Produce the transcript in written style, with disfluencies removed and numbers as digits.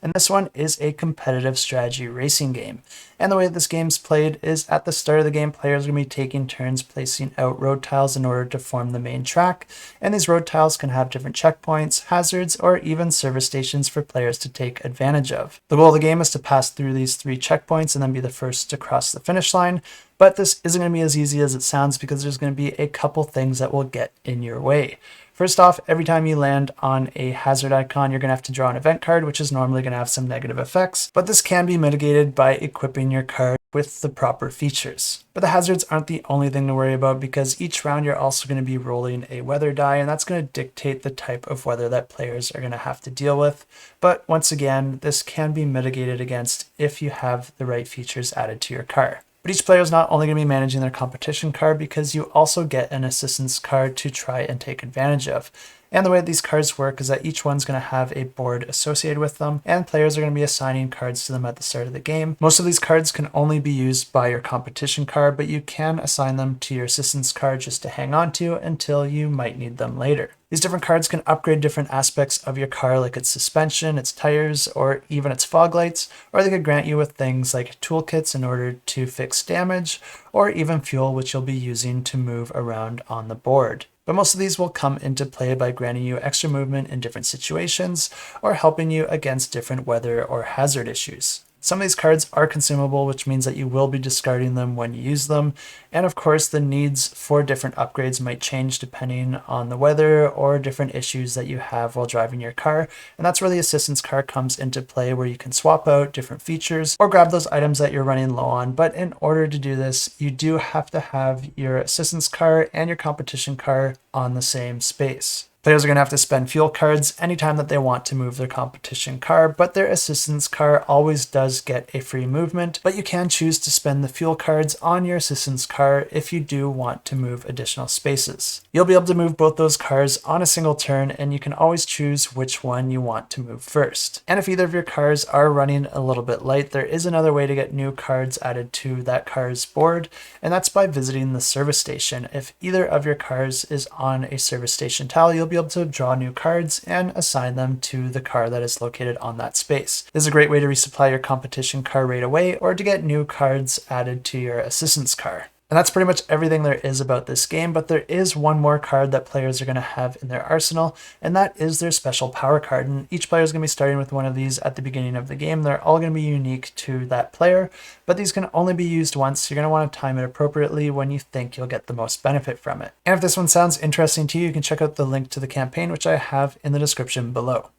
and this one is a competitive strategy racing game. And the way this game's played is at the start of the game, players are going to be taking turns placing out road tiles in order to form the main track, and these road tiles can have different checkpoints, hazards, or even service stations for players to take advantage of. The goal of the game is to pass through these 3 checkpoints and then be the first to cross the finish line, but this isn't going to be as easy as it sounds because there's going to be a couple things that will get in your way. First off, every time you land on a hazard icon, you're going to have to draw an event card, which is normally going to have some negative effects, but this can be mitigated by equipping your card with the proper features. But the hazards aren't the only thing to worry about, because each round you're also going to be rolling a weather die, and that's going to dictate the type of weather that players are going to have to deal with. But once again, this can be mitigated against if you have the right features added to your car. But each player is not only going to be managing their competition card, because you also get an assistance card to try and take advantage of. And the way these cards work is that each one's going to have a board associated with them, and players are going to be assigning cards to them at the start of the game. Most of these cards can only be used by your competition card, but you can assign them to your assistance card just to hang on to until you might need them later. These different cards can upgrade different aspects of your car, like its suspension, its tires, or even its fog lights, or they could grant you with things like toolkits in order to fix damage, or even fuel, which you'll be using to move around on the board. But most of these will come into play by granting you extra movement in different situations, or helping you against different weather or hazard issues. Some of these cards are consumable, which means that you will be discarding them when you use them. And of course, the needs for different upgrades might change depending on the weather or different issues that you have while driving your car. And that's where the assistance card comes into play, where you can swap out different features or grab those items that you're running low on. But in order to do this, you do have to have your assistance car and your competition car on the same space. Players are going to have to spend fuel cards anytime that they want to move their competition car, but their assistance car always does get a free movement, but you can choose to spend the fuel cards on your assistance car if you do want to move additional spaces. You'll be able to move both those cars on a single turn, and you can always choose which one you want to move first. And if either of your cars are running a little bit light, there is another way to get new cards added to that car's board, and that's by visiting the service station. If either of your cars is on a service station tile, you'll be able to draw new cards and assign them to the car that is located on that space. This is a great way to resupply your competition car right away, or to get new cards added to your assistance car. And that's pretty much everything there is about this game, but there is one more card that players are going to have in their arsenal, and that is their special power card. And each player is going to be starting with one of these at the beginning of the game. They're all going to be unique to that player, but these can only be used once. You're going to want to time it appropriately when you think you'll get the most benefit from it. And if this one sounds interesting to you, you can check out the link to the campaign, which I have in the description below.